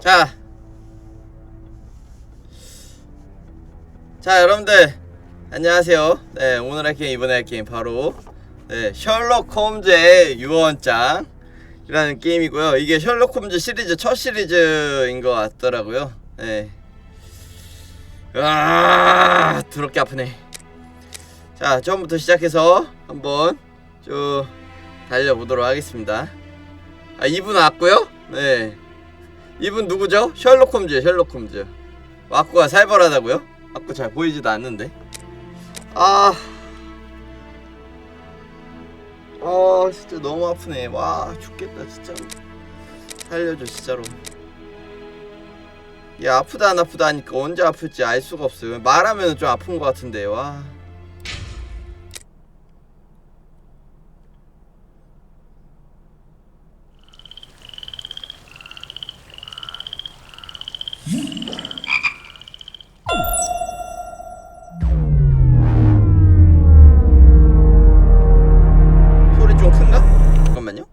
자, 여러분들 안녕하세요. 네, 오늘 할 게임, 이번에 할 게임 바로 셜록 홈즈의 유언장이라는 게임이고요. 이게 셜록 홈즈 시리즈 첫 시리즈인 것 같더라고요. 네. 더럽게 아프네. 자, 처음부터 시작해서 한번 쭉 달려보도록 하겠습니다. 이분 왔고요. 네, 이분 누구죠? 셜록 홈즈예요. 셜록 홈즈. 와꾸가 살벌하다고요? 와꾸 잘 보이지도 않는데. 진짜 너무 아프네. 와, 죽겠다 진짜로. 살려줘 진짜로. 야, 아프다 안 아프다 하니까 언제 아플지 알 수가 없어요. 말하면 좀 아픈 것 같은데. 와. 소리 좀 큰가? 잠깐만요.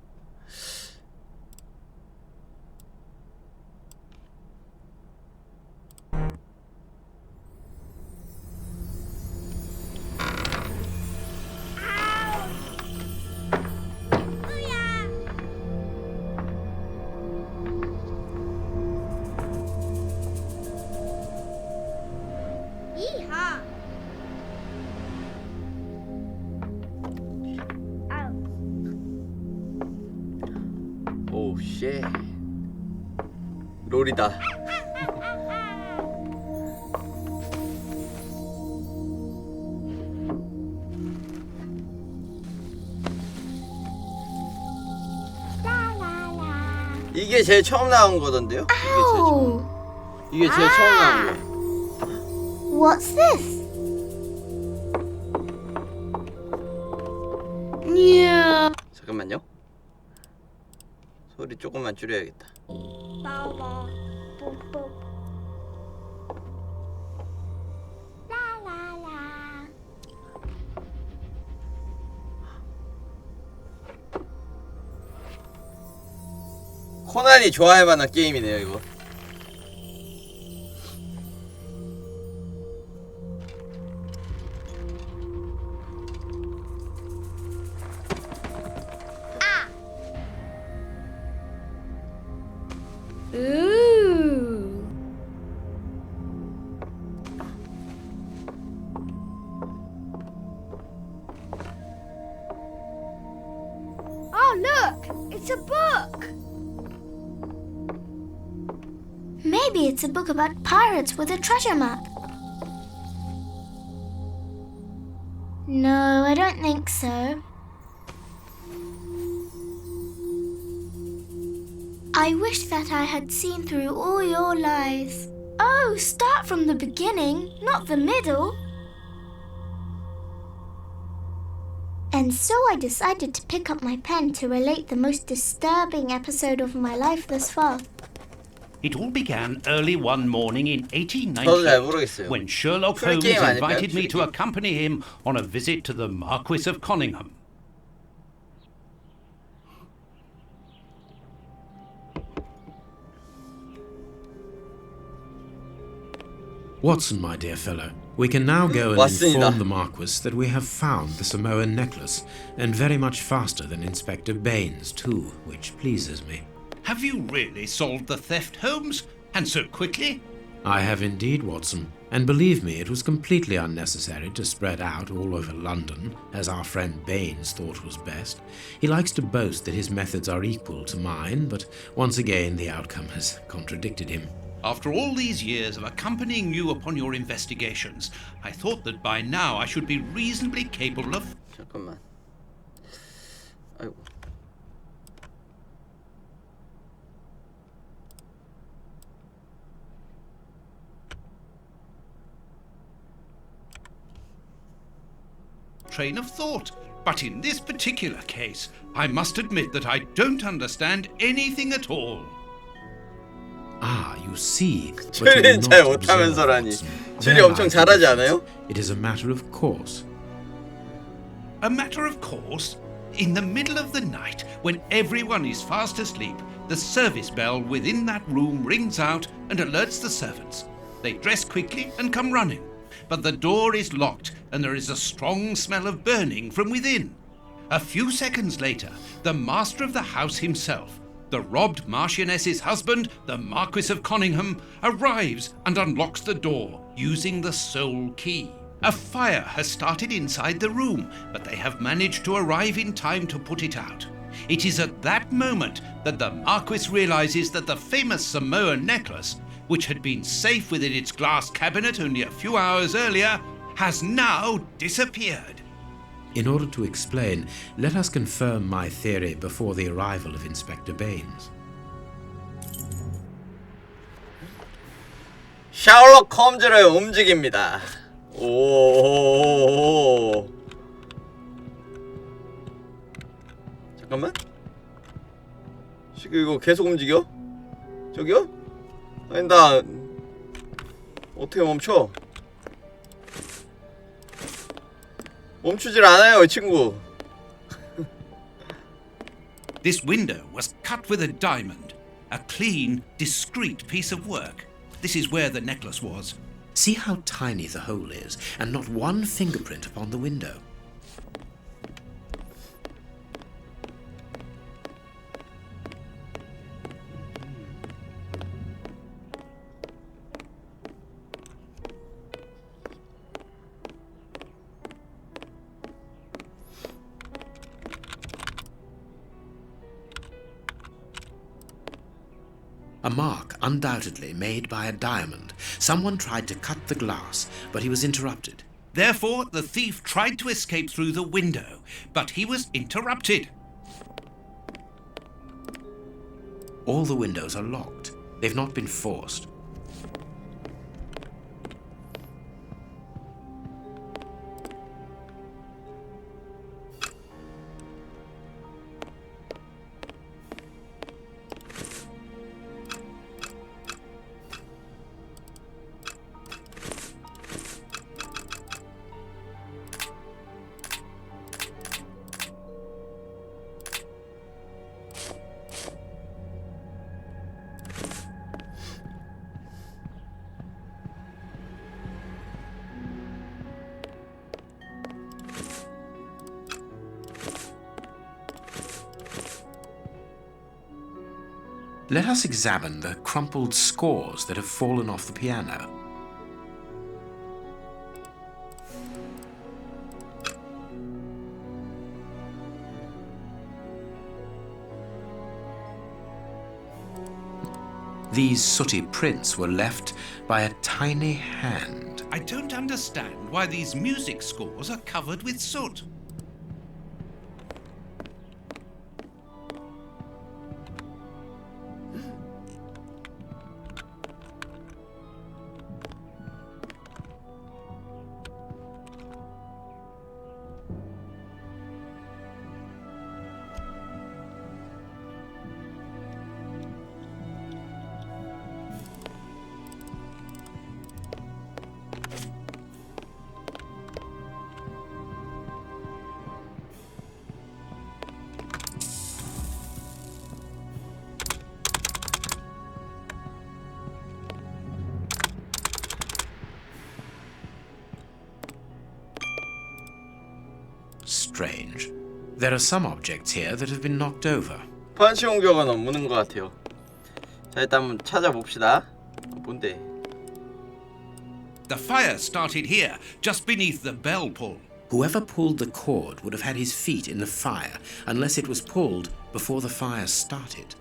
오, 쉣. 롤이다. 이게 제일 처음 나온 거던데요? 이게 제일 처음 나온 거. What's this? Yeah. 잠깐만요. 소리 조금만 줄여야겠다. 코난이 좋아할 만한 게임이네요, 이거. Ooh. Oh, look! It's a book! Maybe it's a book about pirates with a treasure map. No, I don't think so. I wish that I had seen through all your lies. Oh, start from the beginning, not the middle. And so I decided to pick up my pen to relate the most disturbing episode of my life thus far. It all began early one morning in 저도 잘 1898 모르겠어요. when Sherlock 풀 Holmes 게임 아닐까요? invited me 풀 to 게임. accompany him on a visit to the Marquis of Conyngham. Watson, my dear fellow, we can now go and 왔습니다. inform the Marquis that we have found the Samoan necklace, and very much faster than Inspector Baines, too, which pleases me. Have you really solved the theft, Holmes? And so quickly? I have indeed, Watson, and believe me, it was completely unnecessary to spread out all over London, as our friend Baines thought was best. He likes to boast that his methods are equal to mine, but once again the outcome has contradicted him. After all these years of accompanying you upon your investigations, I thought that by now I should be reasonably capable of... 잠깐만. 아이고. train of thought. But in this particular case, I must admit that I don't understand anything at all. Ah, you see. But 추리는 you're 잘 not 못하면서라니. observant. 추리 There 엄청 lies the 잘하지 difference. 않아요? It is a matter of course. A matter of course, in the middle of the night, when everyone is fast asleep, The service bell within that room rings out and alerts the servants. They dress quickly and come running, but the door is locked and there is a strong smell of burning from within. A few seconds later, the master of the house himself, the robbed Marchioness's husband, the Marquis of Conyngham, arrives and unlocks the door using the sole key. A fire has started inside the room, but they have managed to arrive in time to put it out. It is at that moment that the Marquis realizes that the famous Samoan necklace, which had been safe within its glass cabinet only a few hours earlier, has now disappeared. In order to explain, let us confirm my theory before the arrival of Inspector Baines. 셜록 홈즈를 움직입니다. 오. 잠깐만. 이거 계속 움직여? 저기요? 아니 나 어떻게 멈춰? 멈추질 않아요, 이 친구. This window was cut with a diamond, a clean, discreet piece of work. This is where the necklace was. See how tiny the hole is, and not one fingerprint upon the window. A mark undoubtedly made by a diamond. Someone tried to cut the glass, but he was interrupted. Therefore, the thief tried to escape through the window, but he was interrupted. All the windows are locked. They've not been forced. Let us examine the crumpled scores that have fallen off the piano. These sooty prints were left by a tiny hand. I don't understand why these music scores are covered with soot. Strange. There are some objects here that have been knocked over. 펀치 공격은 없는 것 같아요. 자, 일단 한번 찾아봅시다. 뭔데? The fire started here, just beneath the bell pull. Whoever pulled the cord would have had his feet in the fire, unless it was pulled before the fire started.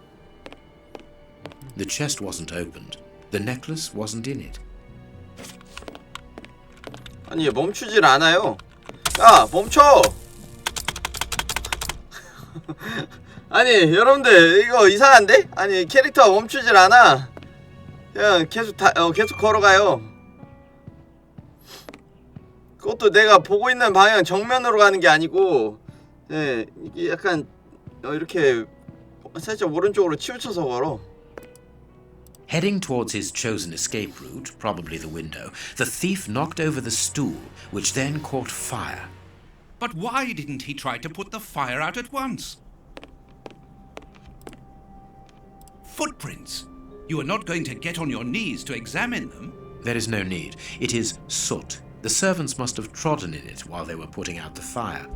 The chest wasn't opened. The necklace wasn't in it. 아니 얘 멈추질 않아요. 야 멈춰! 아니 여러분들 이거 이상한데? 아니 캐릭터가 멈추질 않아. 그냥 계속 계속 걸어가요. 그것도 내가 보고 있는 방향 정면으로 가는 게 아니고, 네, 이게 약간 이렇게 살짝 오른쪽으로 치우쳐서 걸어. Heading towards his chosen escape route, probably the window, the thief knocked over the stool, which then caught fire. But why didn't he try to put the fire out at once? footprints. You are not going to get on your knees to examine them. There is no need. It is soot. The servants must have trodden in it while they were putting out the fire.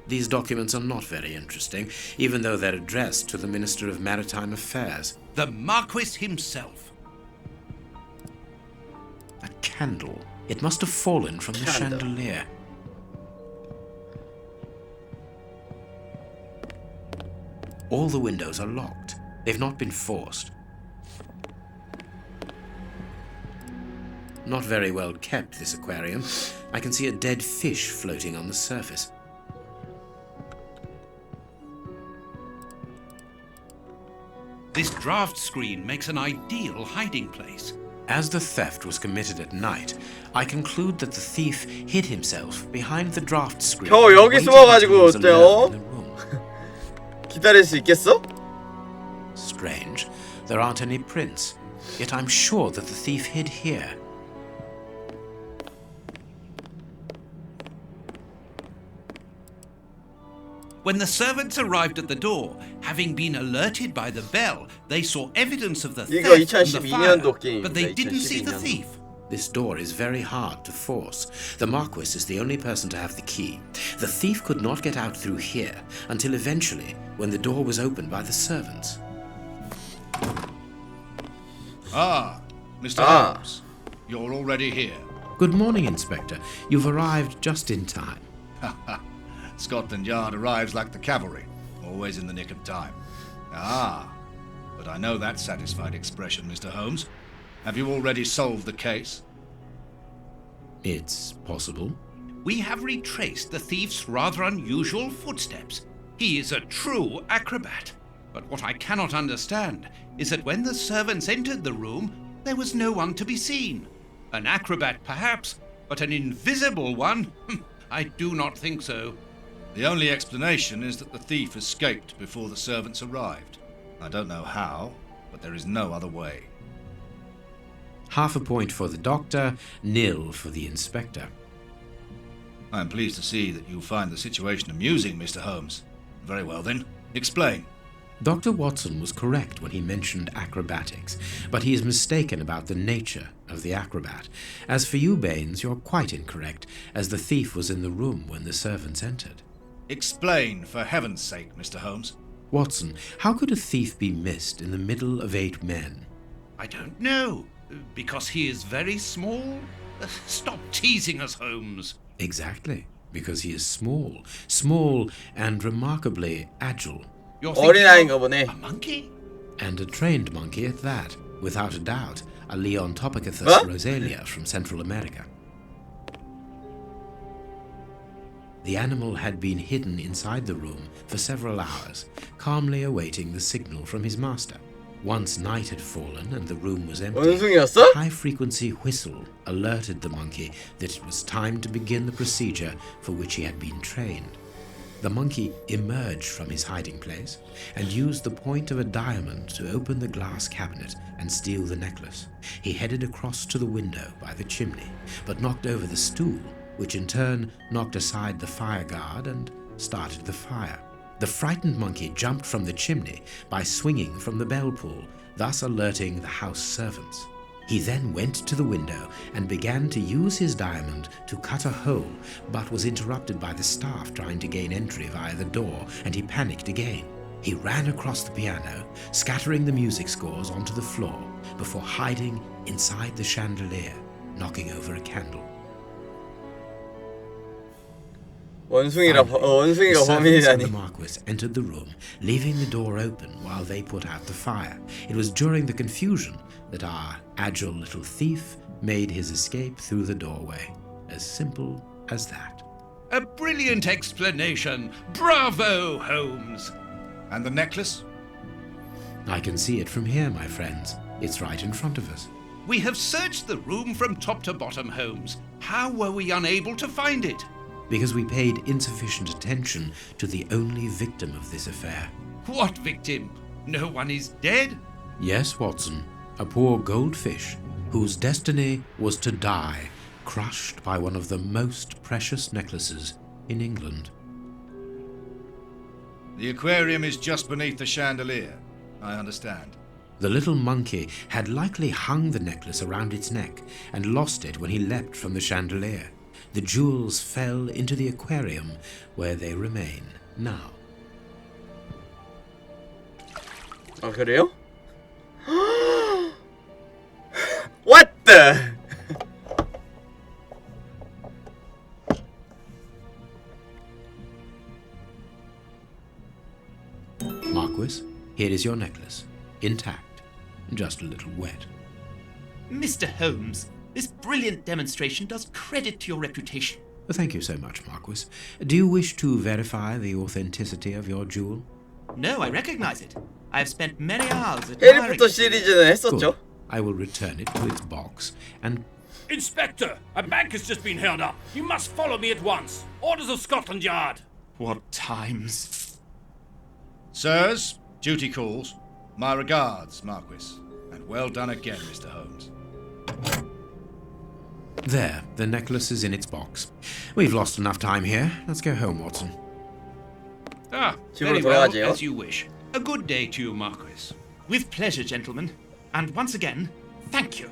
These documents are not very interesting, even though they're addressed to the Minister of Maritime Affairs. The Marquis himself. A candle. It must have fallen from the Candle. chandelier. All the windows are locked. They've not been forced. Not very well kept, this aquarium. I can see a dead fish floating on the surface. This draft screen makes an ideal hiding place. As the theft was committed at night, I conclude that the thief hid himself behind the draft screen. 저 여기 waiting 숨어가지고 until he was 어때요? alone in the room. 기다릴 수 있겠어? Strange. There aren't any prints. Yet I'm sure that the thief hid here. When the servants arrived at the door, having been alerted by the bell, they saw evidence of the 이거 theft from the fire, 2012년도 게임입니다. but they didn't see the 2012년도. thief. This door is very hard to force. The Marquis is the only person to have the key. The thief could not get out through here until eventually, when the door was opened by the servants. Ah, Mr. Ah. Holmes. You're already here. Good morning, Inspector. You've arrived just in time. Scotland Yard arrives like the cavalry, always in the nick of time. Ah, but I know that satisfied expression, Mr. Holmes. Have you already solved the case? It's possible. We have retraced the thief's rather unusual footsteps. He is a true acrobat. But what I cannot understand is that when the servants entered the room, there was no one to be seen. An acrobat, perhaps, but an invisible one? I do not think so. The only explanation is that the thief escaped before the servants arrived. I don't know how, but there is no other way. Half a point for the doctor, nil for the inspector. I am pleased to see that you find the situation amusing, Mr. Holmes. Very well then, explain. Dr. Watson was correct when he mentioned acrobatics, but he is mistaken about the nature of the acrobat. As for you, Baines, you're quite incorrect, as the thief was in the room when the servants entered. Explain, for heaven's sake, Mr. Holmes. Watson, how could a thief be missed in the middle of 8 men? I don't know. Because he is very small? Stop teasing us, Holmes. Exactly, because he is small and remarkably agile. You're thinking 어린아이인가 of 보네. a monkey? And a trained monkey at that, without a doubt, a Leontopithecus Huh? rosalia from Central America. The animal had been hidden inside the room for several hours, calmly awaiting the signal from his master. Once night had fallen and the room was empty, 원숭이였어? a high-frequency whistle alerted the monkey that it was time to begin the procedure for which he had been trained. The monkey emerged from his hiding place and used the point of a diamond to open the glass cabinet and steal the necklace. He headed across to the window by the chimney, but knocked over the stool, which in turn knocked aside the fire guard and started the fire. The frightened monkey jumped from the chimney by swinging from the bell pull, thus alerting the house servants. He then went to the window and began to use his diamond to cut a hole, but was interrupted by the staff trying to gain entry via the door, and he panicked again. He ran across the piano, scattering the music scores onto the floor, before hiding inside the chandelier, knocking over a candle. 원숭이가 Finally, the 원숭이가 servants and the 범인이라니. Marquis entered the room, leaving the door open while they put out the fire. It was during the confusion that our agile little thief made his escape through the doorway. As simple as that. A brilliant explanation. Bravo, Holmes. And the necklace? I can see it from here, my friends. It's right in front of us. We have searched the room from top to bottom, Holmes. How were we unable to find it? Because we paid insufficient attention to the only victim of this affair. What victim? No one is dead? Yes, Watson, a poor goldfish whose destiny was to die, crushed by one of the most precious necklaces in England. The aquarium is just beneath the chandelier. I understand. The little monkey had likely hung the necklace around its neck and lost it when he leapt from the chandelier. The jewels fell into the aquarium, where they remain now. 아 그래요? What the? Marquis, here is your necklace, intact, just a little wet. Mr. Holmes, this brilliant demonstration does credit to your reputation. Thank you so much, Marquis. Do you wish to verify the authenticity of your jewel? No, I recognize it. I have spent many hours admiring 해리포터 시리즈는 했었죠? Good. I will return it to its box and... Inspector, a bank has just been held up. You must follow me at once. Orders of Scotland Yard. What times? Sirs, duty calls. My regards, Marquis. And well done again, Mr. Holmes. There, the necklace is in its box. We've lost enough time here. Let's go home, Watson. Ah, 집으로 very well, 돌아가지요. as you wish. A good day to you, Marquis. With pleasure, gentlemen. And once again, thank you.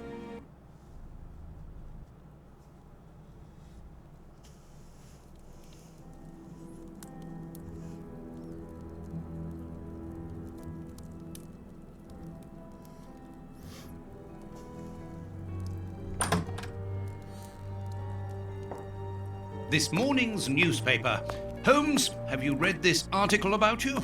This morning's newspaper. Holmes, have you read this article about you?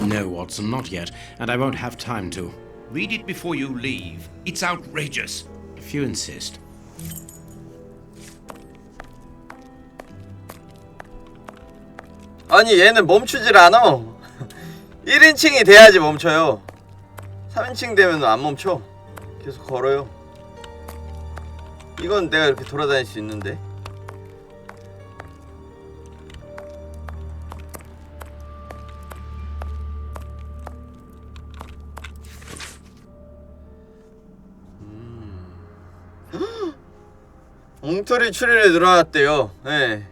No, Watson, not yet, and I won't have time to. Read it before you leave. It's outrageous. If you insist. 아니 얘는 멈추질 않아. 1인칭이 돼야지 멈춰요. 3인칭 되면 안 멈춰. 계속 걸어요. 이건 내가 이렇게 돌아다닐 수 있는데. 엉터리 추리를 늘어났대요. 네.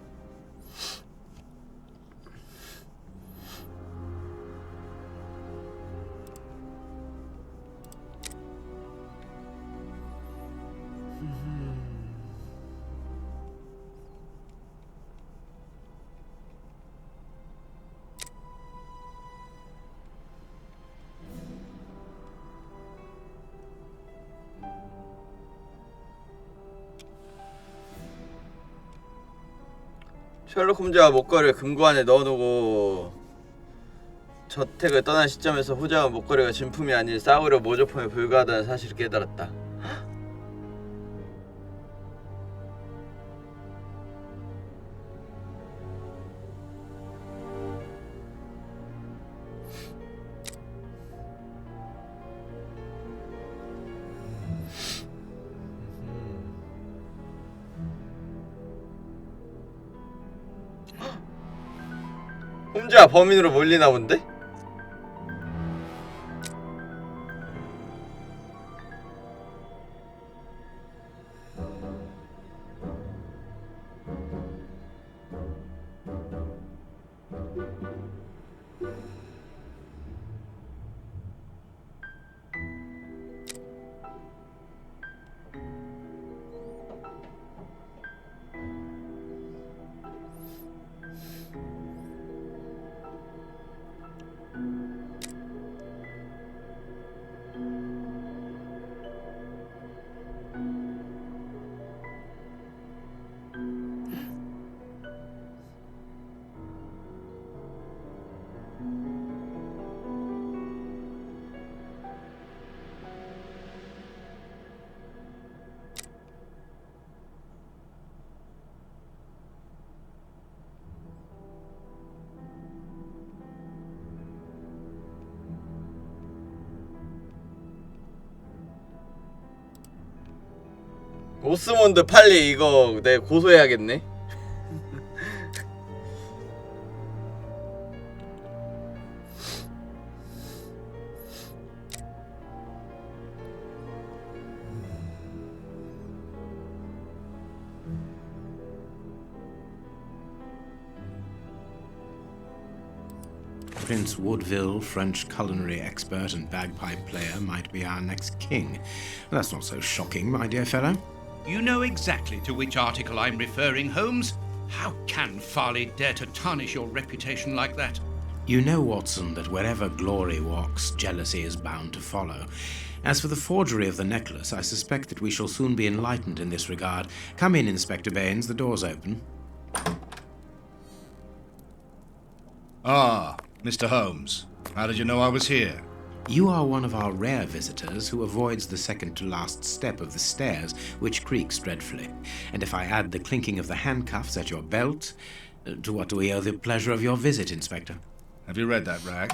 셜록 홈즈와 목걸이를 금고 안에 넣어두고 저택을 떠난 시점에서 호자와 목걸이가 진품이 아닌 싸구려 모조품에 불과하다는 사실을 깨달았다. 홈즈가 범인으로 몰리나 본데? 오스몬드 팔리 이거 내가 고소해야겠네. Prince Woodville, French culinary expert and bagpipe player, might be our next king. That's not so shocking, my dear fellow. You know exactly to which article I'm referring, Holmes. How can Farley dare to tarnish your reputation like that? You know, Watson, that wherever glory walks, jealousy is bound to follow. As for the forgery of the necklace, I suspect that we shall soon be enlightened in this regard. Come in, Inspector Baines, the door's open. Ah, Mr. Holmes. How did you know I was here? You are one of our rare visitors who avoids the second-to-last step of the stairs, which creaks dreadfully. And if I add the clinking of the handcuffs at your belt, to what do we owe the pleasure of your visit, Inspector? Have you read that rag?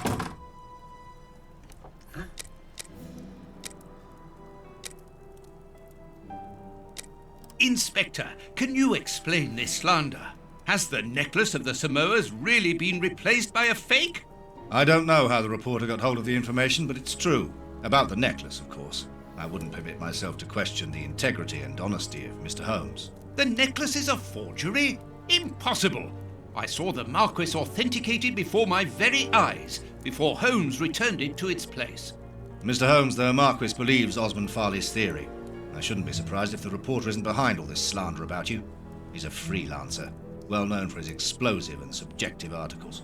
Inspector, can you explain this slander? Has the necklace of the Samoas really been replaced by a fake? I don't know how the reporter got hold of the information, but it's true. About the necklace, of course. I wouldn't permit myself to question the integrity and honesty of Mr. Holmes. The necklace is a forgery? Impossible! I saw the Marquis authenticated before my very eyes, before Holmes returned it to its place. Mr. Holmes, the Marquis believes Osmond Farley's theory. I shouldn't be surprised if the reporter isn't behind all this slander about you. He's a freelancer, well known for his explosive and subjective articles.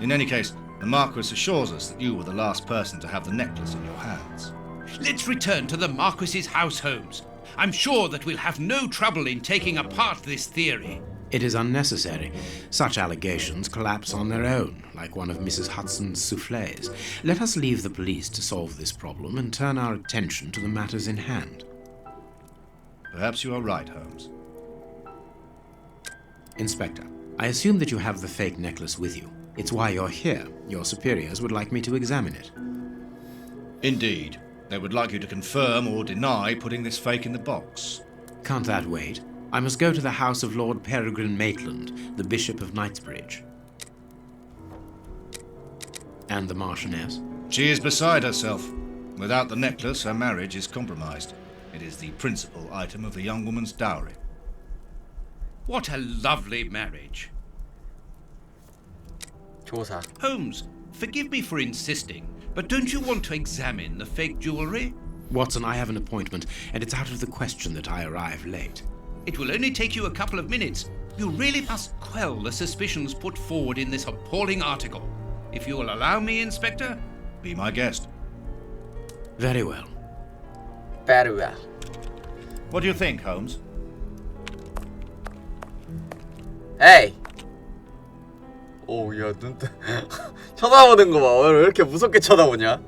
In any case, the Marquis assures us that you were the last person to have the necklace in your hands. Let's return to the Marquis's house, Holmes. I'm sure that we'll have no trouble in taking apart this theory. It is unnecessary. Such allegations collapse on their own, like one of Mrs. Hudson's soufflés. Let us leave the police to solve this problem and turn our attention to the matters in hand. Perhaps you are right, Holmes. Inspector, I assume that you have the fake necklace with you. It's why you're here. Your superiors would like me to examine it. Indeed. They would like you to confirm or deny putting this fake in the box. Can't that wait? I must go to the house of Lord Peregrine Maitland, the Bishop of Knightsbridge. And the Marchioness? She is beside herself. Without the necklace, her marriage is compromised. It is the principal item of the young woman's dowry. What a lovely marriage. 조사. Holmes, forgive me for insisting, but don't you want to examine the fake jewellery? Watson, I have an appointment, and it's out of the question that I arrive late. It will only take you a couple of minutes. You really must quell the suspicions put forward in this appalling article. If you will allow me, Inspector. Be my guest. Very well. Very well. What do you think, Holmes? 에이. 오, 야, 눈 쳐다보는 거 봐. 왜 이렇게 무섭게 쳐다보냐?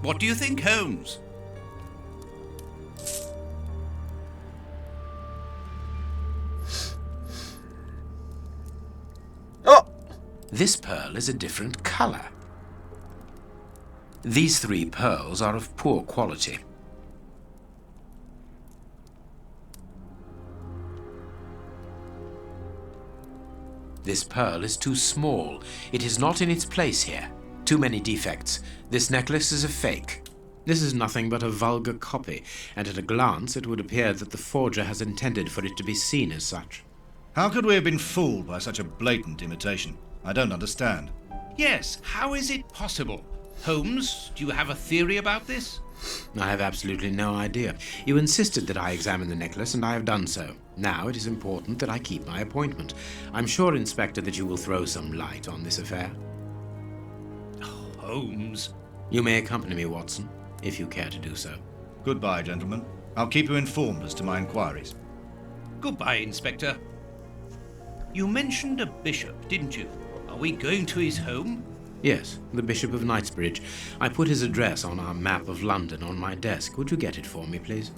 What do you think, Holmes? 어? This pearl is a different color. These 3 pearls are of poor quality. This pearl is too small. It is not in its place here. Too many defects. This necklace is a fake. This is nothing but a vulgar copy, and at a glance it would appear that the forger has intended for it to be seen as such. How could we have been fooled by such a blatant imitation? I don't understand. Yes, how is it possible? Holmes, do you have a theory about this? I have absolutely no idea. You insisted that I examine the necklace, and I have done so. Now it is important that I keep my appointment. I'm sure, Inspector, that you will throw some light on this affair. Holmes. You may accompany me, Watson, if you care to do so. Goodbye, gentlemen. I'll keep you informed as to my inquiries. Goodbye, Inspector. You mentioned a bishop, didn't you? Are we going to his home? Yes, the Bishop of Knightsbridge. I put his address on our map of London on my desk. Would you get it for me, please?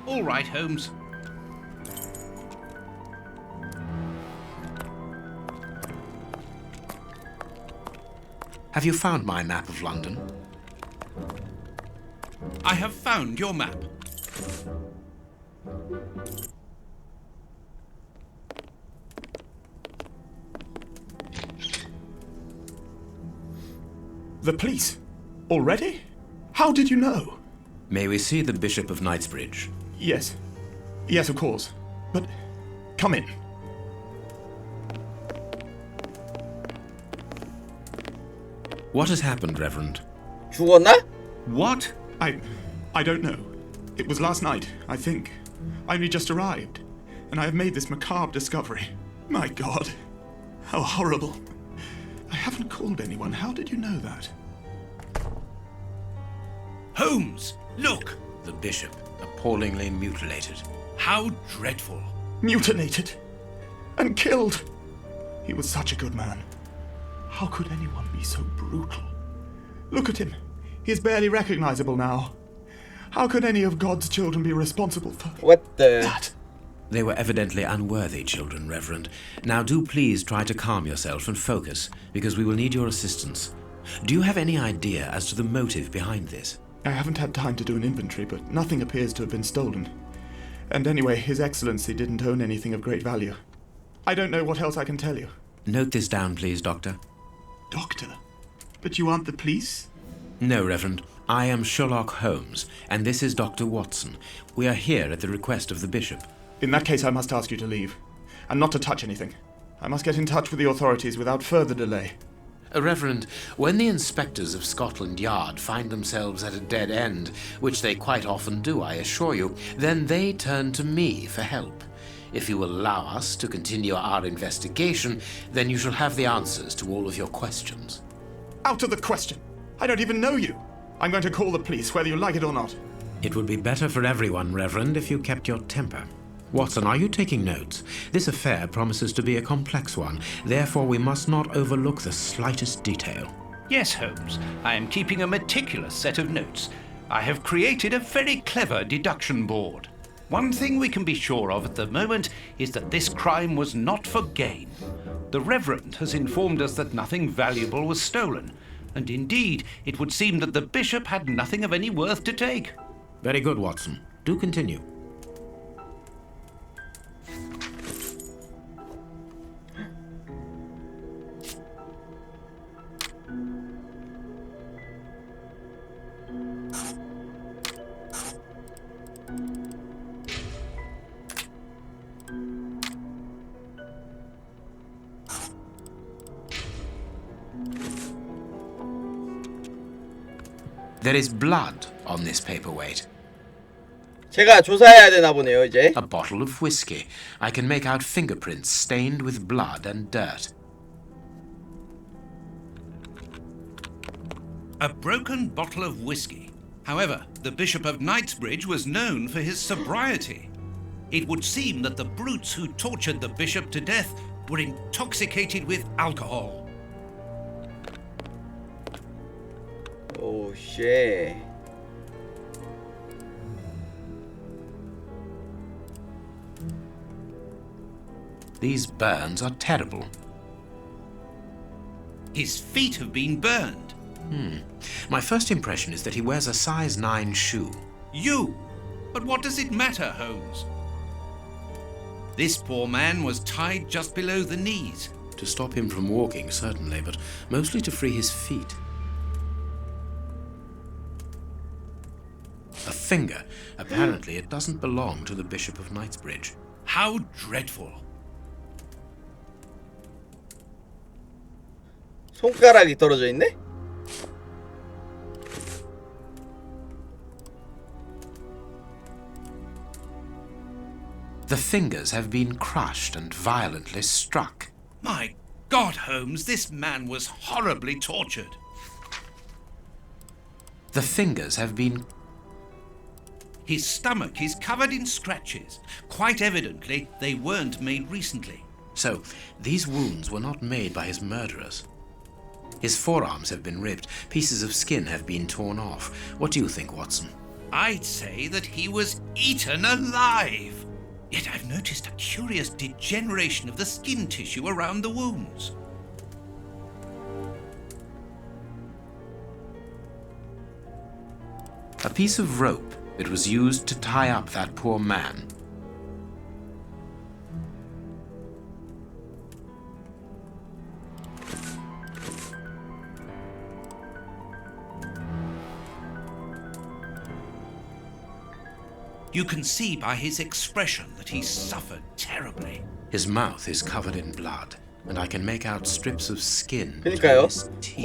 All right, Holmes. Have you found my map of London? I have found your map. The police? Already? How did you know? May we see the Bishop of Knightsbridge? Yes. Yes, of course. But come in. What has happened, Reverend? 죽었나? What? I don't know. It was last night, I think. I only just arrived, and I have made this macabre discovery. My God. How horrible. I haven't called anyone. How did you know that? Holmes, look! The Bishop, appallingly mutilated. How dreadful. Mutilated. And killed. He was such a good man. How could anyone be so brutal? Look at him. He is barely recognizable now. How could any of God's children be responsible for What the? that? They were evidently unworthy children, Reverend. Now do please try to calm yourself and focus, because we will need your assistance. Do you have any idea as to the motive behind this? I haven't had time to do an inventory, but nothing appears to have been stolen. And anyway, His Excellency didn't own anything of great value. I don't know what else I can tell you. Note this down, please, Doctor. Doctor? But you aren't the police? No, Reverend. I am Sherlock Holmes, and this is Dr. Watson. We are here at the request of the Bishop. In that case, I must ask you to leave, and not to touch anything. I must get in touch with the authorities without further delay. Reverend, when the inspectors of Scotland Yard find themselves at a dead end, which they quite often do, I assure you, then they turn to me for help. If you will allow us to continue our investigation, then you shall have the answers to all of your questions. Out of the question! I don't even know you! I'm going to call the police, whether you like it or not. It would be better for everyone, Reverend, if you kept your temper. Watson, are you taking notes? This affair promises to be a complex one. Therefore, we must not overlook the slightest detail. Yes, Holmes, I am keeping a meticulous set of notes. I have created a very clever deduction board. One thing we can be sure of at the moment is that this crime was not for gain. The Reverend has informed us that nothing valuable was stolen, and indeed, it would seem that the Bishop had nothing of any worth to take. Very good, Watson. Do continue. There is blood on this paperweight. 제가 조사해야 되나 보네요, 이제. A bottle of whiskey. I can make out fingerprints stained with blood and dirt. A broken bottle of whiskey. However, the Bishop of Knightsbridge was known for his sobriety. It would seem that the brutes who tortured the Bishop to death were intoxicated with alcohol. Oh shit. These burns are terrible. His feet have been burned. My first impression is that he wears a size 9 shoe. You! But what does it matter, Holmes? This poor man was tied just below the knees. To stop him from walking, certainly, but mostly to free his feet. A finger. Apparently, it doesn't belong to the Bishop of Knightsbridge. How dreadful. 손가락이 떨어져 있네? The fingers have been crushed and violently struck. My God, Holmes, this man was horribly tortured. The fingers have been... His stomach is covered in scratches. Quite evidently, they weren't made recently. So, these wounds were not made by his murderers. His forearms have been ripped, pieces of skin have been torn off. What do you think, Watson? I'd say that he was eaten alive. Yet I've noticed a curious degeneration of the skin tissue around the wounds. A piece of rope. It was used to tie up that poor man. You can see by his expression that he's suffered terribly. His mouth is covered in blood, and I can make out strips of skin 그러니까요. between his teeth.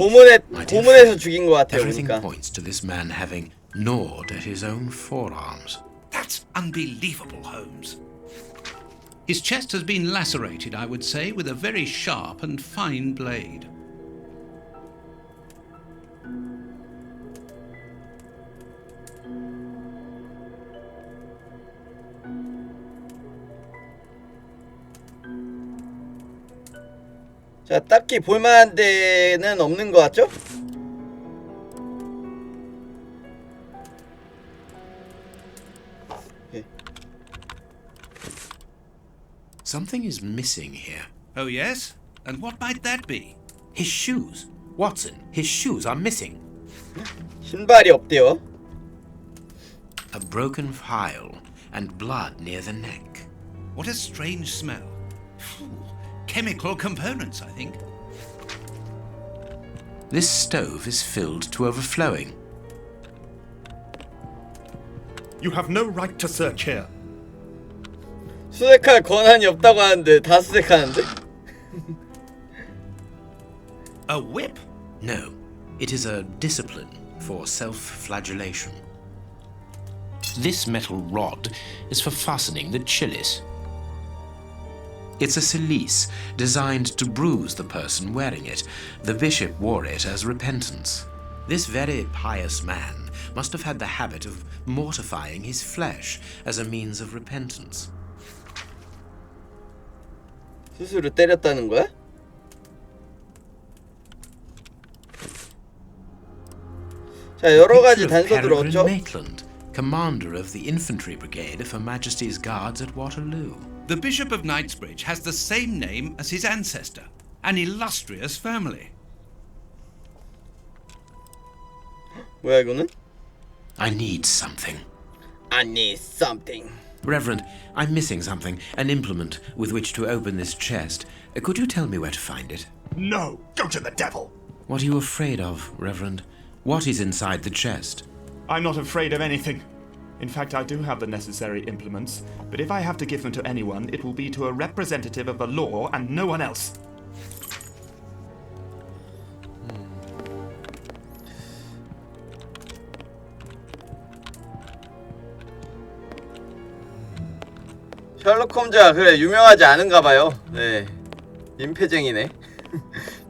고문에서 죽인 것 같아요. Everything 그러니까. points to this man having gnawed at his own forearms. That's unbelievable, Holmes. His chest has been lacerated, I would say, with a very sharp and fine blade. 자, 딱히 볼만한 데는 없는 것 같죠? Something is missing here. Oh, yes? And what might that be? His shoes. Watson, his shoes are missing. 신발이 없대요. A broken file and blood near the neck. What a strange smell. Phew. Chemical components, I think. This stove is filled to overflowing. You have no right to search here. 수색할 권한이 없다고 하는데 다 수색하는데? A whip? No, it is a discipline for self-flagellation. This metal rod is for fastening the chilies. It's a cilice designed to bruise the person wearing it. The bishop wore it as repentance. This very pious man must have had the habit of mortifying his flesh as a means of repentance. 스스로 때렸다는 거야? 자, 여러 가지 단서들 얻죠. Maitland, commander of the infantry brigade of Her Majesty's Guards at Waterloo. The Bishop of Knightsbridge has the same name as his ancestor, an illustrious family. 뭐야 이거는? I need something. I need something. Reverend, I'm missing something, an implement with which to open this chest. Could you tell me where to find it? No, go to the devil. What are you afraid of, Reverend? What is inside the chest? I'm not afraid of anything. In fact, I do have the necessary implements, but if I have to give them to anyone, it will be to a representative of the law and no one else. 셜록 홈즈가 그래 유명하지 않은가 봐요. 네, 민폐쟁이네.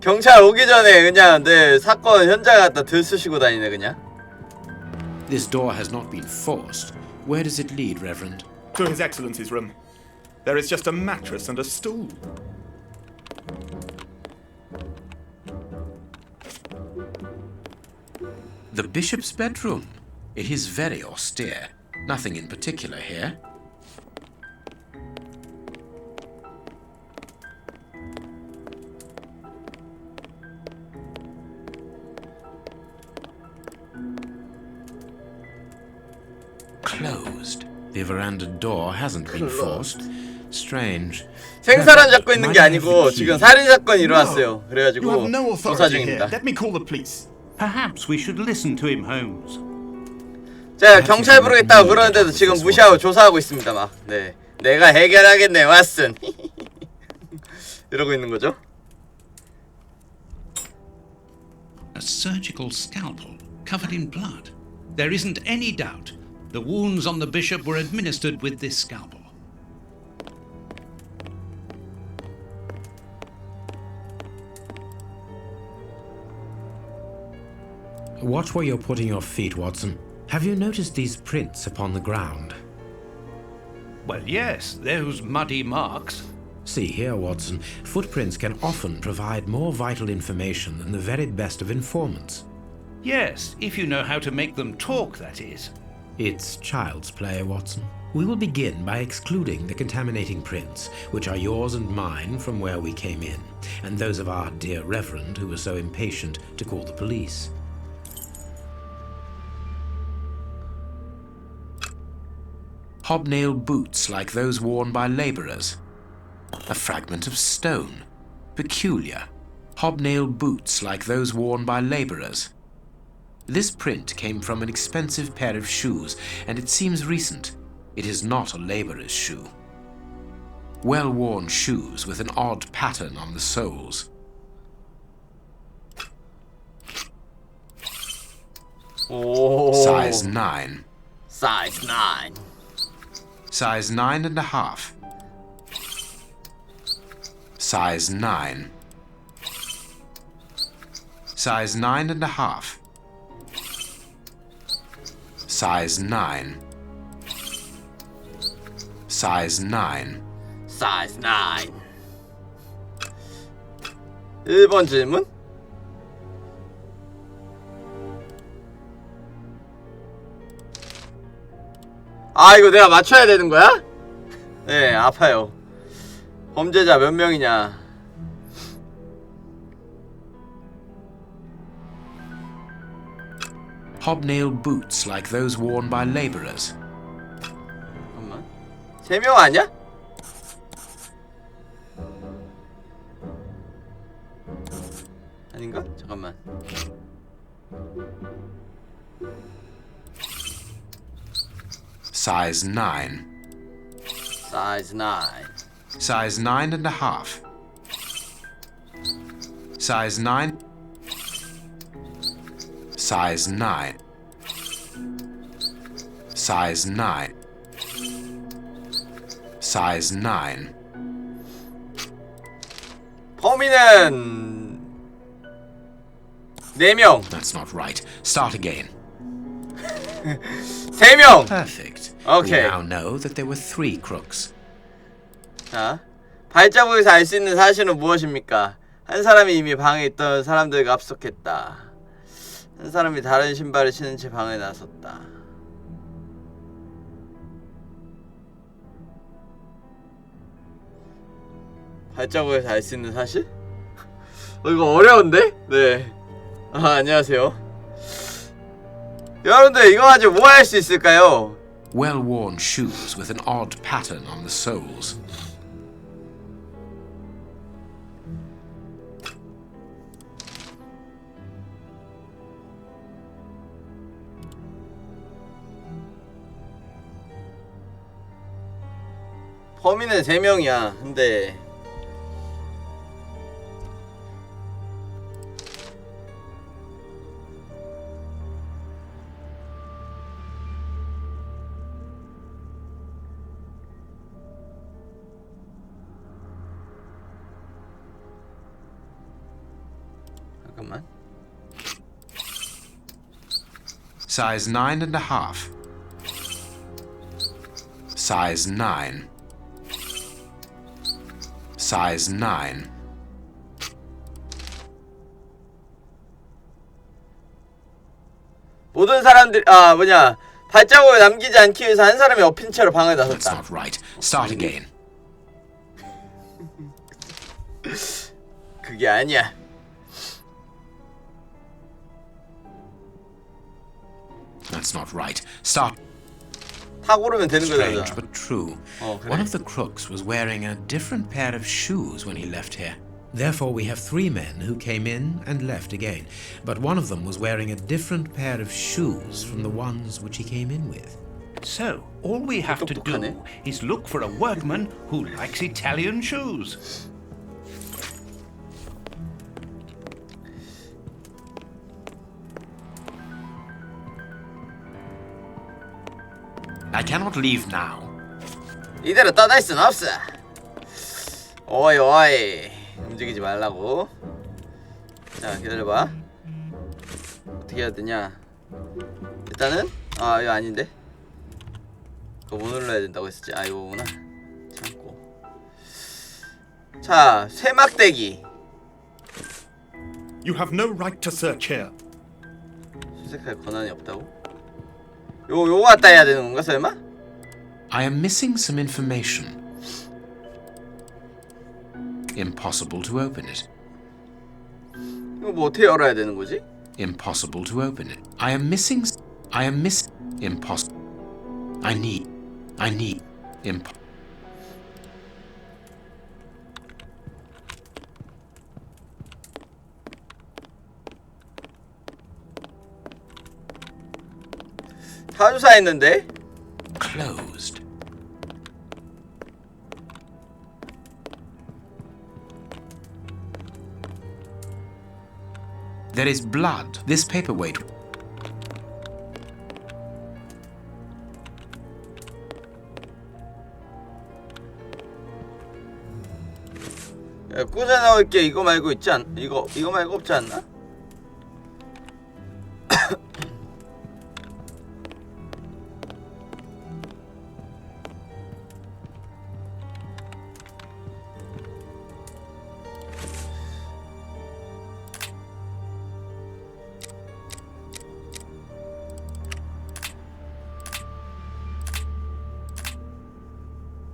경찰 오기 전에 그냥 네 사건 현장 갖다 들쑤시고 다니네 그냥. This door has not been forced. Where does it lead, Reverend? To His Excellency's room. There is just a mattress and a stool. The bishop's bedroom. It is very austere. Nothing in particular here. Closed. The veranda door hasn't been forced. Strange. 생사람 잡고 있는 게 아니고 지금 살인 사건이 일어났어요. 그래가지고 You have no 조사 authority here. 중입니다. Let me call the police. Perhaps we should listen to him, Holmes. 자, 경찰 부르겠다고 그러는데도 지금 무시하고 조사하고 있습니다 막. 네, 내가 해결하겠네 왓슨. 이러고 있는 거죠. A surgical scalpel covered in blood. There isn't any doubt. The wounds on the bishop were administered with this scalpel. Watch where you're putting your feet, Watson. Have you noticed these prints upon the ground? Well, yes, those muddy marks. See here, Watson. Footprints can often provide more vital information than the very best of informants. Yes, if you know how to make them talk, that is. It's child's play, Watson. We will begin by excluding the contaminating prints, which are yours and mine from where we came in, and those of our dear Reverend who was so impatient to call the police. Hobnail boots like those worn by labourers. A fragment of stone. Peculiar. Hobnail boots like those worn by labourers. This print came from an expensive pair of shoes, and it seems recent. It is not a labourer's shoe. Well-worn shoes with an odd pattern on the soles. 오. Size 9. Size 9. Size 9.5. Size 9. Size 9.5. Size 9. Size 9. Size 9. 1번 질문? 아, 이거 내가 맞춰야 되는 거야? 네, 아파요. 범죄자 몇 명이냐? Hobnail boots like those worn by labourers. 잠깐만. 3명 아니야? 아닌가? 잠깐만. Size 9. Size 9. Size 9.5. Size 9. Size 9. Size 9. Size 9. 범인은 4명. That's not right. Start again. 3명. Perfect. Okay. We now know that there were 3 crooks. 자, 발자국에서 알 수 있는 사실은 무엇입니까? 한 사람이 이미 방에 있던 사람들과 합석했다. 한 사람이 다른 신발을 신은 채 방에 나섰다. 발자국에서 알 수 있는 사실? 이거 어려운데? 네. 아, 안녕하세요. 여러분들 이거 가지고 뭐 할 수 있을까요? Well-worn shoes with an odd pattern on the soles. 범인은 3명이야. 근데 잠깐만. Size 9.5. Size 9. Size 9. 모든 사람들이 발자국을 남기지 않기 위해서 한 사람이 엎인 채로 방에 That's 나섰다. not right. Start again. 그게 아니야. That's not right. Start. 타 고르면 되는 Strange 거잖아. but true. 그래. One of the crooks was wearing a different pair of shoes when he left here. Therefore, we have 3 men who came in and left again. But one of them was wearing a different pair of shoes from the ones which he came in with. So, all we have to do 똑똑하네. is look for a workman who likes Italian shoes. I cannot leave now. 이대로 떠날 순 없어. 오이 오이. 움직이지 말라고. 자, 기다려봐. 어떻게 해야 되냐? 일단은 이거 아닌데. 이거 뭐 눌러야 된다고 했었지? 이거구나. 참고. 자, 쇠막대기. You have no right to search here. 수색할 권한이 없다고? 요거 갖다 해야 되는 건가 설마? I am missing some information. Impossible to open it. 이거 뭐 어떻게 열어야 되는 거지? Impossible to open it. Impossible. I need. 다 조사했는데? Closed. There is blood. This paperweight. 야, 꽂아 나올 게 이거 말고 있지 않? 이거 말고 없지 않나?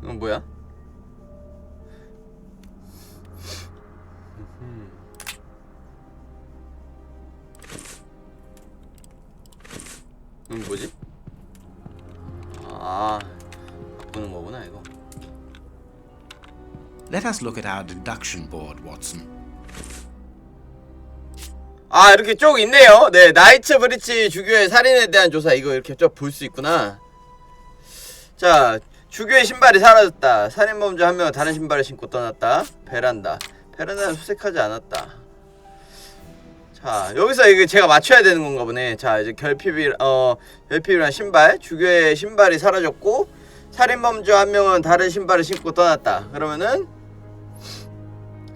이건 뭐야? 이건 뭐지? 아, 바꾸는 거구나 이거. Let us look at our deduction board, Watson. 아, 이렇게 쭉 있네요. 네, 나이츠 브리치 주교의 살인에 대한 조사. 이거 이렇게 쭉 볼 수 있구나. 자, 주교의 신발이 사라졌다. 살인범죄 한 명은 다른 신발을 신고 떠났다. 베란다는 수색하지 않았다. 자, 여기서 이게 제가 맞춰야 되는 건가 보네. 자, 이제 결핍이란 신발. 주교의 신발이 사라졌고 살인범죄 한 명은 다른 신발을 신고 떠났다. 그러면은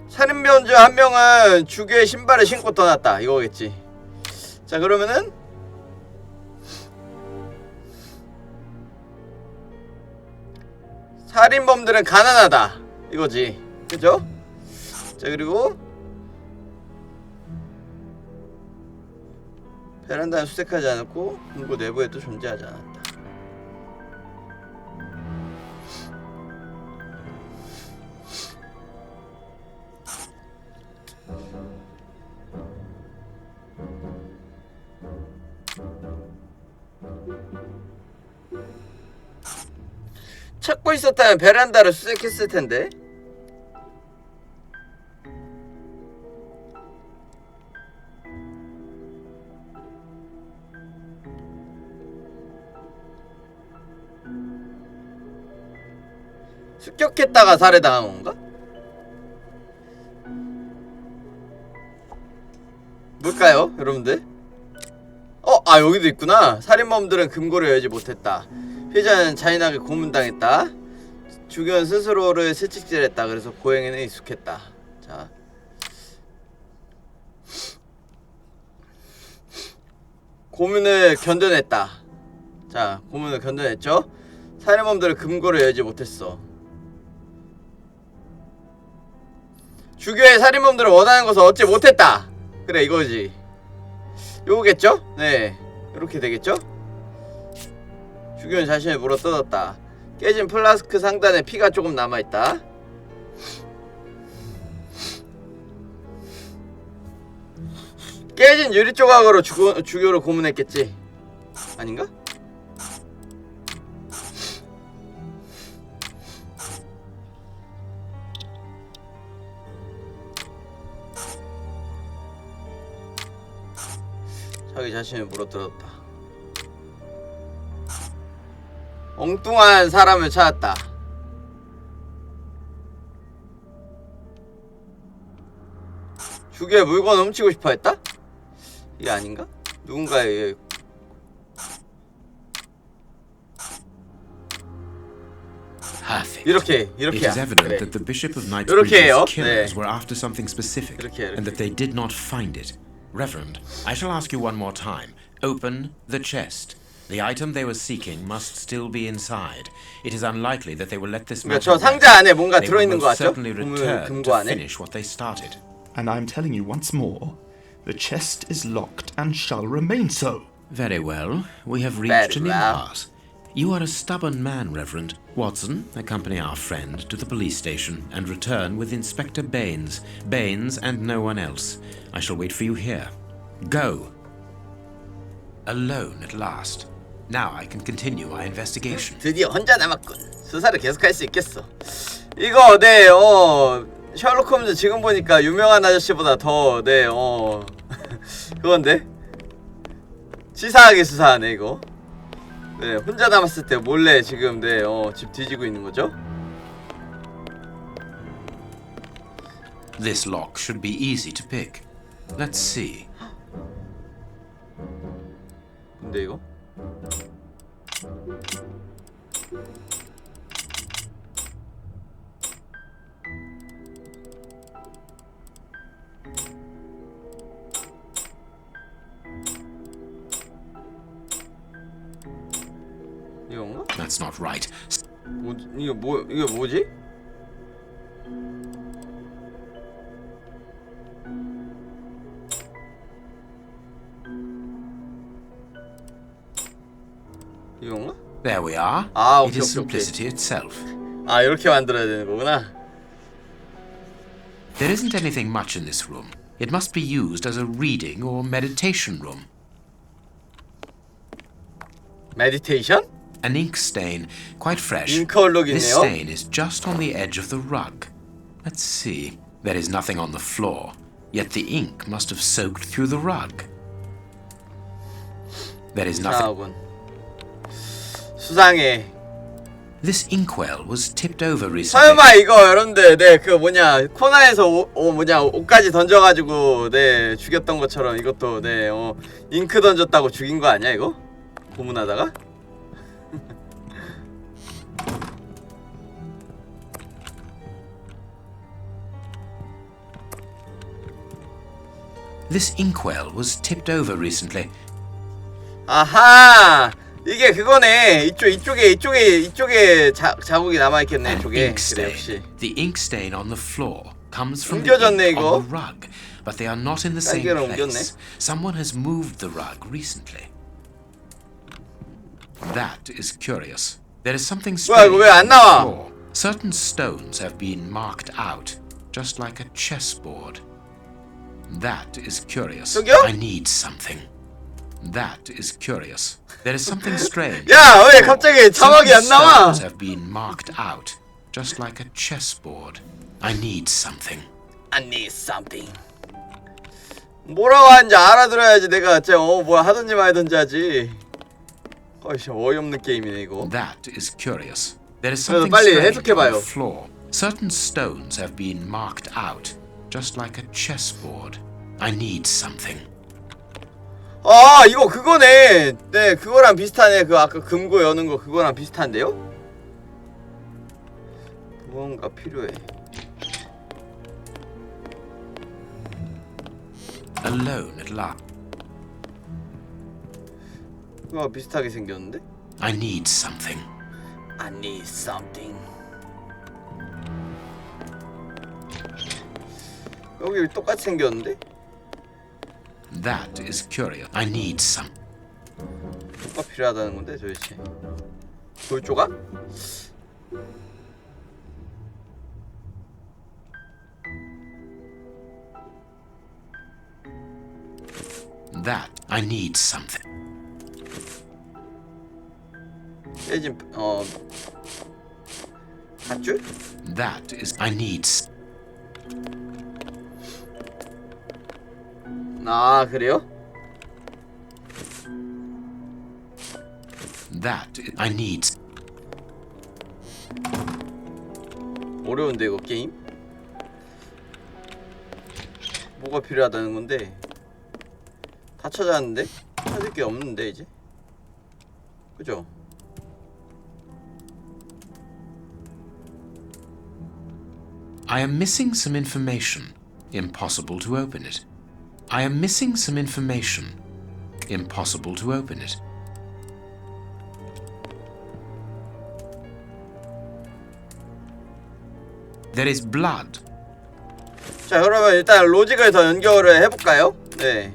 살인범죄 한 명은 주교의 신발을 신고 떠났다. 이거겠지. 자, 그러면은 살인범들은 가난하다. 이거지. 그죠? 자, 그리고 베란다는 수색하지 않았고 금고 내부에도 존재하지 않았다. 찾고 있었다면 베란다를 수색했을 텐데. 습격했다가 살해당한 건가? 뭘까요, 여러분들? 아, 여기도 있구나. 살인범들은 금고를 열지 못했다. 피해자는 잔인하게 고문당했다. 주교는 스스로를 채찍질했다. 그래서 고행에는 익숙했다. 자, 고문을 견뎌냈다. 자, 고문을 견뎌냈죠. 살인범들은 금고를 열지 못했어. 주교의 살인범들은 원하는 것을 얻지 못했다. 그래, 이거지. 요거겠죠? 네, 이렇게 되겠죠? 주교는 자신을 물어뜯었다. 깨진 플라스크 상단에 피가 조금 남아있다. 깨진 유리 조각으로 주교를 고문했겠지. 아닌가? 자기 자신을 물어뜯었다. 엉뚱한 사람을 찾았다. 주교의 물건을 훔치고 싶어 했다? 이게 아닌가? 누군가의 이렇게 It is evident 그래. that the Bishop of 이렇게 해요. Knightsbridge's killers 네. were after something specific, 이렇게. and that they did not find it. Reverend, I shall ask you one more time. Open the chest. The item they were seeking must still be inside. It is unlikely that they will let this matter 저 상자 안에 뭔가 They will 들어있는 거 most 같죠? certainly return 금고 to 안에. finish what they started. And I'm telling you once more, the chest is locked and shall remain so. Very well. We have reached Very an well. impasse. You are a stubborn man, Reverend. Watson, accompany our friend to the police station and return with Inspector Baines. Baines and no one else. I shall wait for you here. Go. Alone at last. Now I can continue my investigation. 드디어 혼자 남았군. 수사를 계속할 수 있겠어. 이거 셜록 홈즈 지금 보니까 유명한 아저씨보다 더 그건데 치사하게 수사하네 이거. 네, 혼자 남았을 때 몰래 지금 집 뒤지고 있는 거죠. This lock should be easy to pick. Let's see. 어려운데 이거? 이건가? That's not right. 이게 뭐지? 이건가? There we are. 아, It 오케이, is 오케이, 오케이. simplicity itself. 아, 이렇게 만들어야 되는 거구나. There isn't anything much in this room. It must be used as a reading or meditation room. 메디테이션? An ink stain, quite fresh. 잉크 얼룩이 This 있네요. stain is just on the edge of the rug. Let's see. There is nothing on the floor, yet the ink must have soaked through the rug. There is nothing. 이상하군. 수상해. This inkwell was tipped over recently. 설마 이거 여러분들 그 뭐냐 코나에서 옷까지 던져가지고 죽였던 것처럼 이것도 잉크 던졌다고 죽인 거 아니야 이거? 고문하다가? This inkwell was tipped over recently. 아하! 이게 그거네. 이쪽에 자국이 남아있겠네. An 이쪽에. ink 그래 stain. 역시. The ink stain on the floor comes from the 옮겨졌네, ink 이거. on the rug, but they are not in the same 깔개로 place. 옮겼네. Someone has moved the rug recently. That is curious. There is something 뭐야 strange 이거 왜 안 on the 나와? floor. Certain stones have been marked out, just like a chessboard. That is curious. 저기요? I need something. That is curious. There is something strange. 야, 왜 갑자기 자막이 안 Certain 나와? stones have been marked out, just like a chessboard. I need something. I need something. 뭐라고 하는지 알아들어야지 내가 진짜 뭐 하든지 말든지 하지. 어이씨 어이없는 게임이네 이거. That is curious. There is 그래서 something 빨리 strange on 해석해봐요. the floor. Certain stones have been marked out, just like a chessboard. I need something. 아 이거 그거네. 네 그거랑 비슷하네. 그 아까 금고 여는 거 그거랑 비슷한데요? 무언가 필요해. Alone at last. 그거 비슷하게 생겼는데? I need something. I need something. 여기 똑같이 생겼는데? That is curious. I need some. 뭐가 필요하다는 건데 도대체? 돌 조각? That I need something. 깨진 밧줄? That is I need. 아 그래요? That I need. 어려운데 이거 게임? 뭐가 필요하다는 건데? 다 찾았는데? 찾을 게 없는데 이제? 그죠? I am missing some information. Impossible to open it. I am missing some information. Impossible to open it. There is blood. 자 그러면 일단 로직을 더 연결을 해볼까요? 네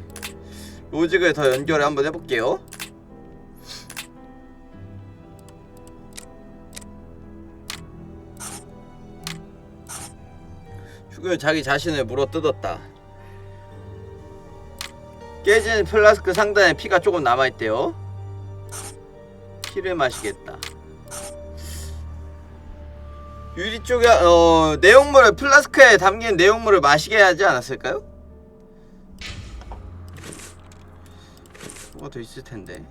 로직을 더 연결을 한번 해볼게요. 죽은 자기 자신을 물어뜯었다. 깨진 플라스크 상단에 피가 조금 남아있대요. 피를 마시겠다. 유리 쪽에 내용물을 플라스크에 담긴 내용물을 마시게 하지 않았을까요? 뭐가 더 있을 텐데.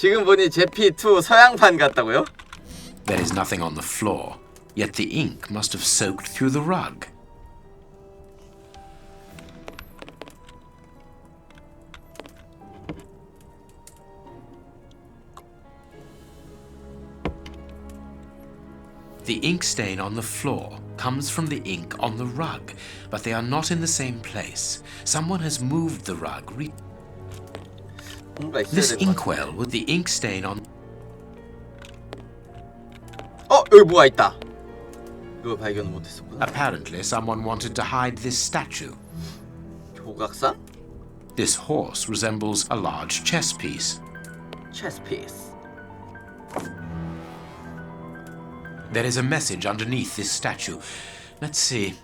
지금 보니 제피2 서양판 같다고요? There is nothing on the floor, yet the ink must have soaked through the rug. The ink stain on the floor comes from the ink on the rug, but they are not in the same place. Someone has moved the rug. 뭔가 있어야 This 될 것 같아. inkwell with the ink stain on... 여기 뭐가 있다. 이거 발견을 못했었구나. Apparently, someone wanted to hide this statue. 조각상? This horse resembles a large chess piece. 체스 피스. There is a message underneath this statue. Let's see.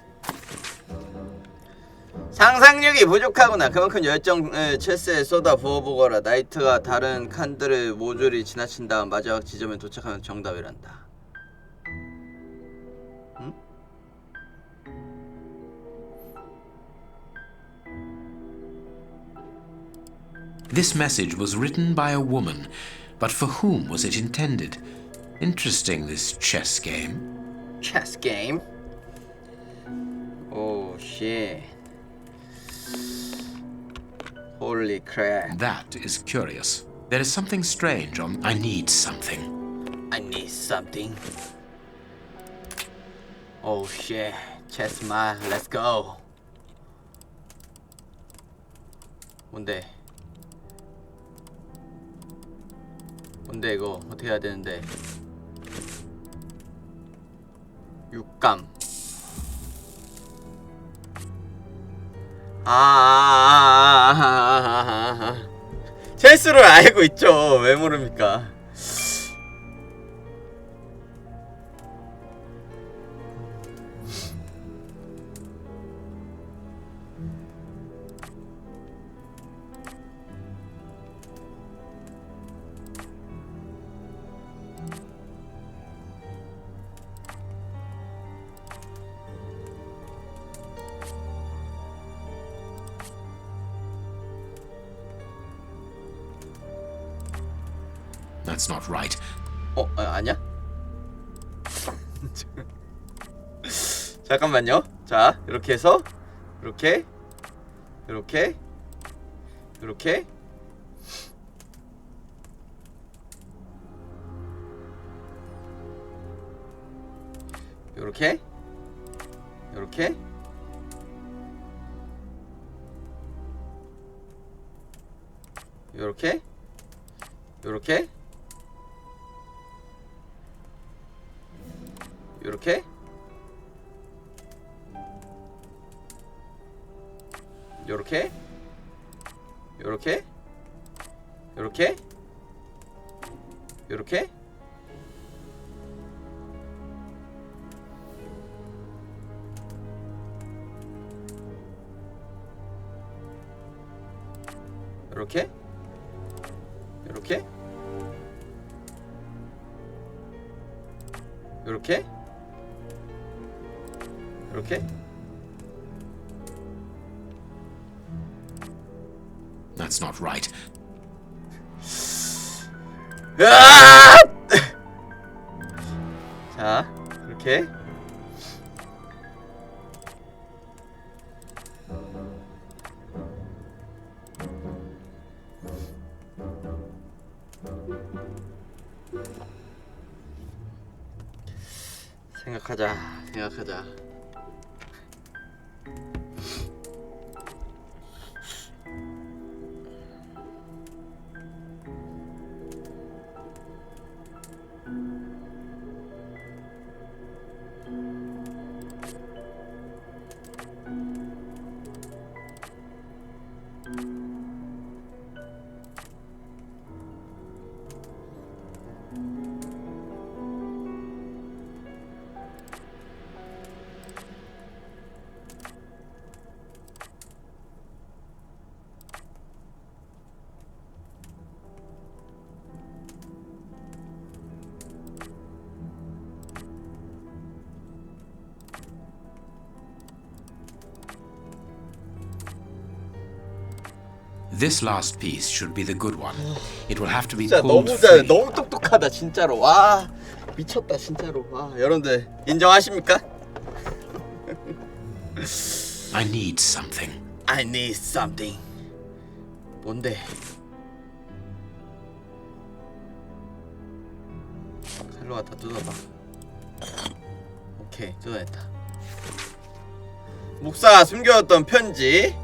상상력이 부족하구나. 그만큼 열정을 체스에 쏟아 부어보거라. 나이트가 다른 칸들을 모조리 지나친 다음 마지막 지점에 도착하면 정답이란다. 응? This message was written by a woman, but for whom was it intended? Interesting, this chess game. Chess game? Oh shit. Holy crap. That is curious. There is something strange on... I need something. I need something. Oh shit. Chess ma, let's go. 뭔데? 뭔데 이거 어떻게 해야 되는데? 육감. 체스를 알고 있죠. 왜 모릅니까? That's not right. 아니야? 잠깐만요. 자, 이렇게 해서 이렇게 이렇게 이렇게 이렇게 이렇게 이렇게 이렇게 요렇게 요렇게 요렇게 요렇게 요렇게 요렇게 요렇게 요렇게 이렇게 That's not right. 자, 이렇게 생각하자. This last piece should be the good one. It will have to be 진짜 pulled 너무 잘, free. 너무 똑똑하다 진짜로. 와 미쳤다 진짜로. 와 여러분들 인정하십니까? I need something. I need something. 뭔데? 칼로 갖다 뜯어봐. 오케이 뜯어냈다. 목사가 숨겨왔던 편지.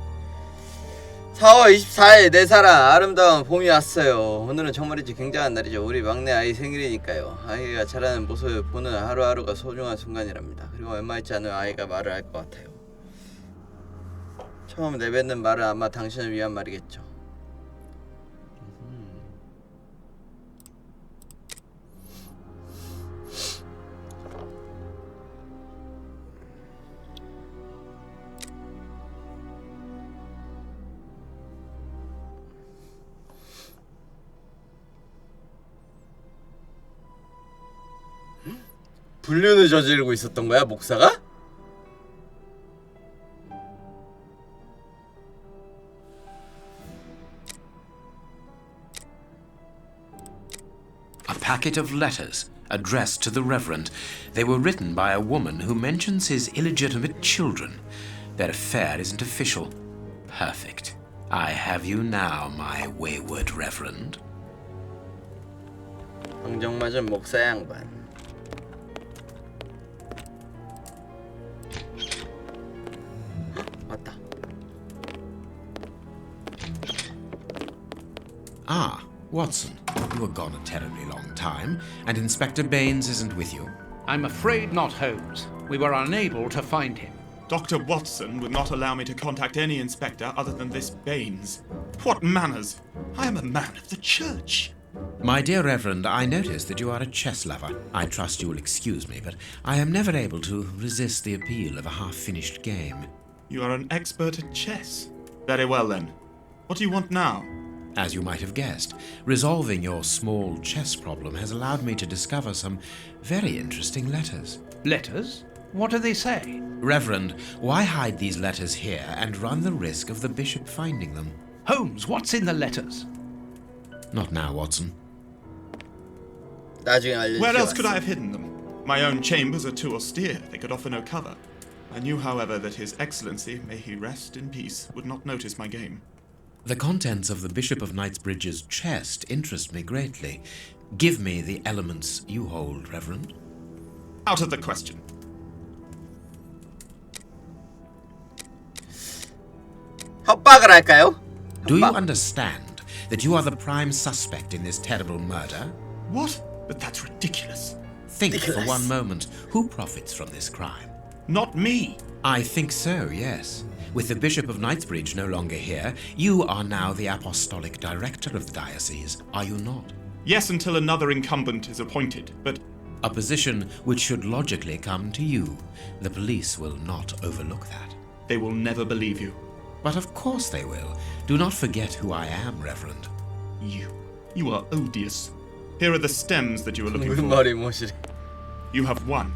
4월 24일 내 사랑 아름다운 봄이 왔어요. 오늘은 정말이지 굉장한 날이죠. 우리 막내 아이 생일이니까요. 아이가 자라는 모습을 보는 하루하루가 소중한 순간이랍니다. 그리고 얼마 있지 않으면 아이가 말을 할 것 같아요. 처음 내뱉는 말은 아마 당신을 위한 말이겠죠. 불륜을 저지르고 있었던 거야, 목사가? A packet of letters addressed to the Reverend. They were written by a woman who mentions his illegitimate children. Their affair isn't official. Perfect. I have you now, my wayward Reverend. 방정 맞은 목사 양반. 맞다. Ah, Watson, you were gone a terribly long time, and Inspector Baines isn't with you. I'm afraid not, Holmes. We were unable to find him. Dr. Watson would not allow me to contact any inspector other than this Baines. What manners! I am a man of the church. My dear Reverend, I notice that you are a chess lover. I trust you will excuse me, but I am never able to resist the appeal of a half-finished game. You are an expert at chess. Very well then. What do you want now? As you might have guessed, resolving your small chess problem has allowed me to discover some very interesting letters. Letters? What do they say? Reverend, why hide these letters here and run the risk of the bishop finding them? Holmes, what's in the letters? Not now, Watson. 나중에 알려주세요. Where else could I have hidden them? My own chambers are too austere. They could offer no cover. I knew, however, that His Excellency, may he rest in peace, would not notice my game. The contents of the Bishop of Knightsbridge's chest interest me greatly. Give me the elements you hold, Reverend. Out of the question. 협박을 할까요? Do you 협박? understand that you are the prime suspect in this terrible murder? What? But that's ridiculous. Think for Ridiculous. one moment, who profits from this crime? Not me. I think so, yes. With the Bishop of Knightsbridge no longer here, you are now the apostolic director of the diocese, are you not? Yes, until another incumbent is appointed, but A position which should logically come to you. The police will not overlook that. they will never believe you. But of course they will. Do not forget who I am, Reverend. You are odious. Here are the stems that you are looking 무슨 for. 말이 무엇이래? You have won.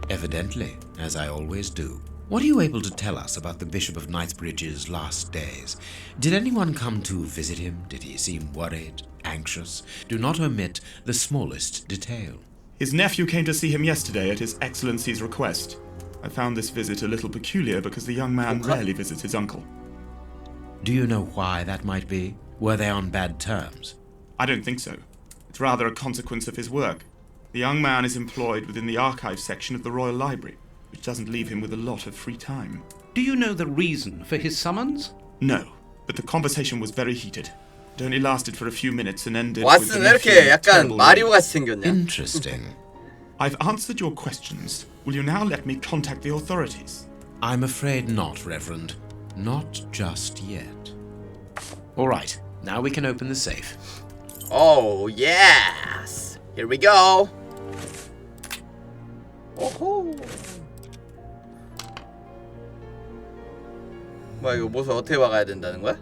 Evidently, as I always do. What are you able to tell us about the Bishop of Knightsbridge's last days? Did anyone come to visit him? Did he seem worried, anxious? Do not omit the smallest detail. His nephew came to see him yesterday at His Excellency's request. I found this visit a little peculiar because the young man rarely visits his uncle. Do you know why that might be? Were they on bad terms? I don't think so. It's rather a consequence of his work. The young man is employed within the archives section of the Royal Library, which doesn't leave him with a lot of free time. Do you know the reason for his summons? No, but the conversation was very heated. It only lasted for a few minutes and ended with the 왓슨 왜 nephew 이렇게 in a 약간 terrible 마리오 way. 같이 생겼냐? Interesting. I've answered your questions. Will you now let me contact the authorities? I'm afraid not, Reverend. Not just yet. All right, now we can open the safe. Oh yes. Here we go. 오호. 뭐야 이거 모습 어떻게 박아야 된다는 거야?